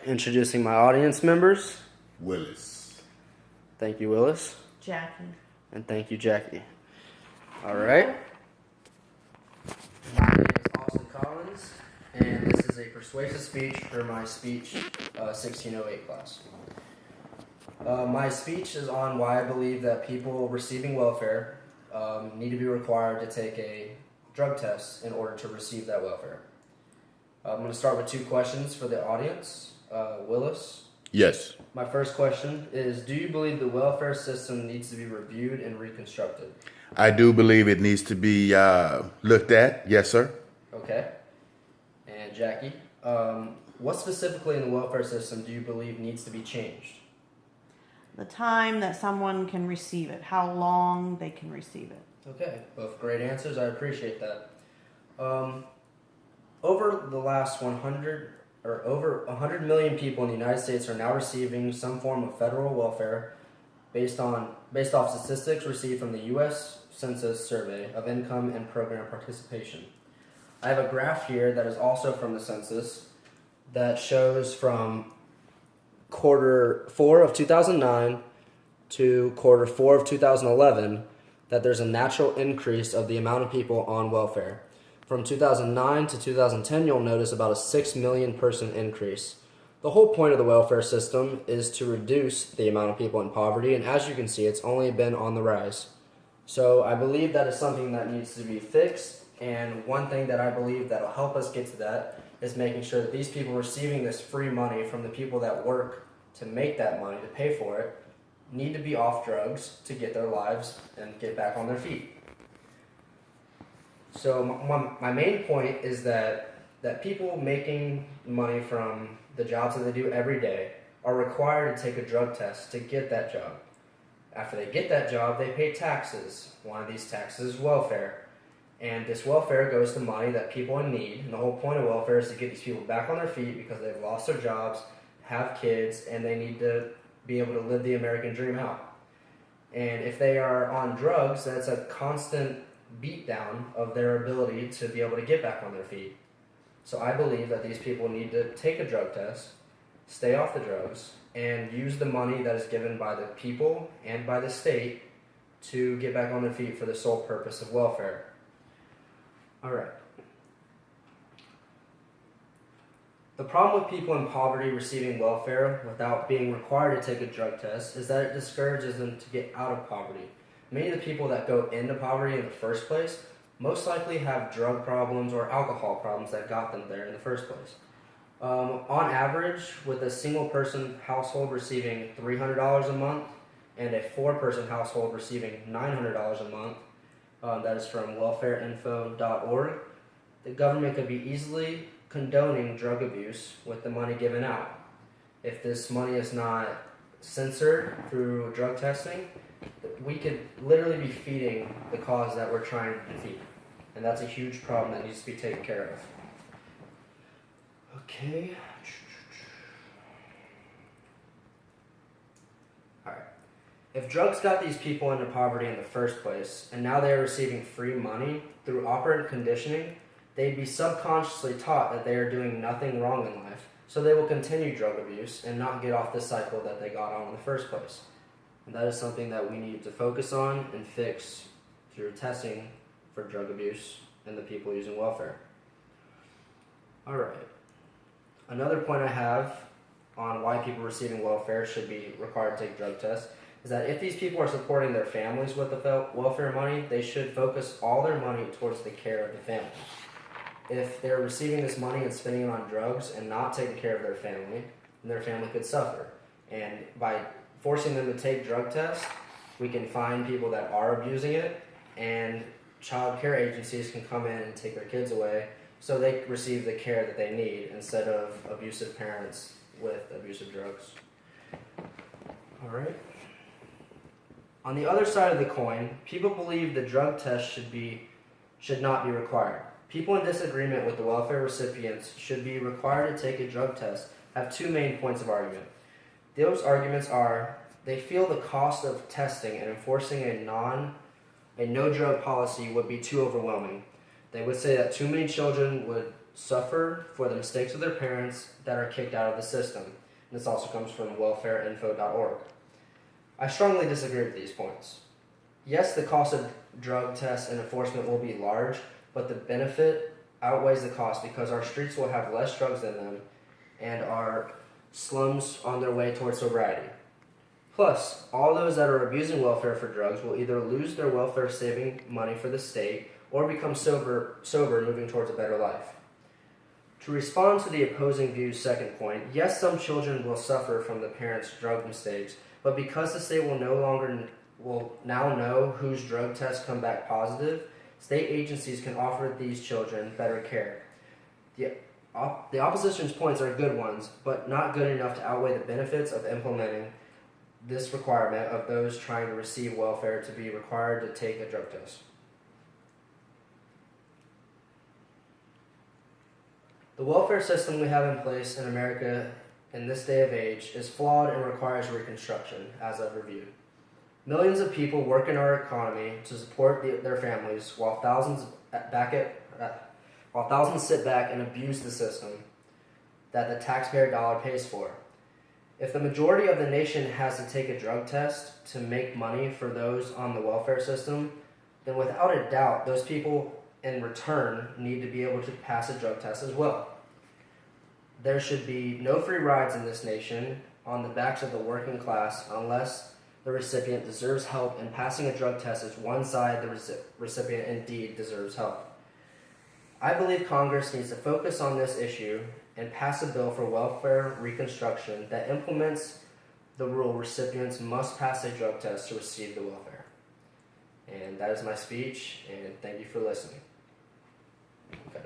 Introducing my audience members. Willis. Thank you, Willis. Jackie. And thank you, Jackie. All right. My name is Austin Collins, and this is a persuasive speech for my speech 1608 class. My speech is on why I believe that people receiving welfare need to be required to take a drug test in order to receive that welfare. I'm going to start with two questions for the audience. Willis? Yes. My first question is, do you believe the welfare system needs to be reviewed and reconstructed? I do believe it needs to be looked at. Yes, sir. Okay. And Jackie, what specifically in the welfare system do you believe needs to be changed? The time that someone can receive it, how long they can receive it. Okay, both great answers. I appreciate that. Over the last 100 million people in the United States are now receiving some form of federal welfare based off statistics received from the U.S. Census Survey of Income and Program Participation. I have a graph here that is also from the census that shows from quarter 4 of 2009 to quarter 4 of 2011 that there's a natural increase of the amount of people on welfare. From 2009 to 2010, you'll notice about a 6 million person increase. The whole point of the welfare system is to reduce the amount of people in poverty, and as you can see, it's only been on the rise. So I believe that is something that needs to be fixed, and one thing that I believe that will help us get to that is making sure that these people receiving this free money from the people that work to make that money, to pay for it, need to be off drugs to get their lives and get back on their feet. So my main point is that people making money from the jobs that they do every day are required to take a drug test to get that job. After they get that job, they pay taxes. One of these taxes is welfare. And this welfare goes to money that people in need. And the whole point of welfare is to get these people back on their feet because they've lost their jobs, have kids, and they need to be able to live the American dream out. And if they are on drugs, that's a constant beat down of their ability to be able to get back on their feet. So I believe that these people need to take a drug test, stay off the drugs, and use the money that is given by the people and by the state to get back on their feet for the sole purpose of welfare. All right. The problem with people in poverty receiving welfare without being required to take a drug test is that it discourages them to get out of poverty. Many of the people that go into poverty in the first place most likely have drug problems or alcohol problems that got them there in the first place. On average, with a single person household receiving $300 a month and a 4-person household receiving $900 a month, that is from welfareinfo.org, the government could be easily condoning drug abuse with the money given out. If this money is not censored through drug testing, we could literally be feeding the cause that we're trying to defeat. And that's a huge problem that needs to be taken care of. Okay. Alright. If drugs got these people into poverty in the first place, and now they are receiving free money through operant conditioning, they'd be subconsciously taught that they are doing nothing wrong in life, so they will continue drug abuse and not get off the cycle that they got on in the first place. And that is something that we need to focus on and fix through testing for drug abuse and the people using welfare. All right. Another point I have on why people receiving welfare should be required to take drug tests is that if these people are supporting their families with the welfare money, they should focus all their money towards the care of the family. If they're receiving this money and spending it on drugs and not taking care of their family, then their family could suffer. And by forcing them to take drug tests, we can find people that are abusing it, and child care agencies can come in and take their kids away so they receive the care that they need instead of abusive parents with abusive drugs. All right. On the other side of the coin, people believe the drug test should not be required. People in disagreement with the welfare recipients should be required to take a drug test have two main points of argument. Those arguments are they feel the cost of testing and enforcing a no-drug policy would be too overwhelming. They would say that too many children would suffer for the mistakes of their parents that are kicked out of the system. And this also comes from welfareinfo.org. I strongly disagree with these points. Yes, the cost of drug tests and enforcement will be large, but the benefit outweighs the cost because our streets will have less drugs in them and our slums on their way towards sobriety. Plus, all those that are abusing welfare for drugs will either lose their welfare saving money for the state or become sober moving towards a better life. To respond to the opposing view's second point, yes, some children will suffer from the parents' drug mistakes, but because the state will now know whose drug tests come back positive, state agencies can offer these children better care. The opposition's points are good ones, but not good enough to outweigh the benefits of implementing this requirement of those trying to receive welfare to be required to take a drug test. The welfare system we have in place in America in this day of age is flawed and requires reconstruction, as I've reviewed. Millions of people work in our economy to support their families while thousands sit back and abuse the system that the taxpayer dollar pays for. If the majority of the nation has to take a drug test to make money for those on the welfare system, then without a doubt, those people in return need to be able to pass a drug test as well. There should be no free rides in this nation on the backs of the working class unless the recipient deserves help, and passing a drug test is one side the recipient indeed deserves help. I believe Congress needs to focus on this issue and pass a bill for welfare reconstruction that implements the rule recipients must pass a drug test to receive the welfare. And that is my speech, and thank you for listening. Okay.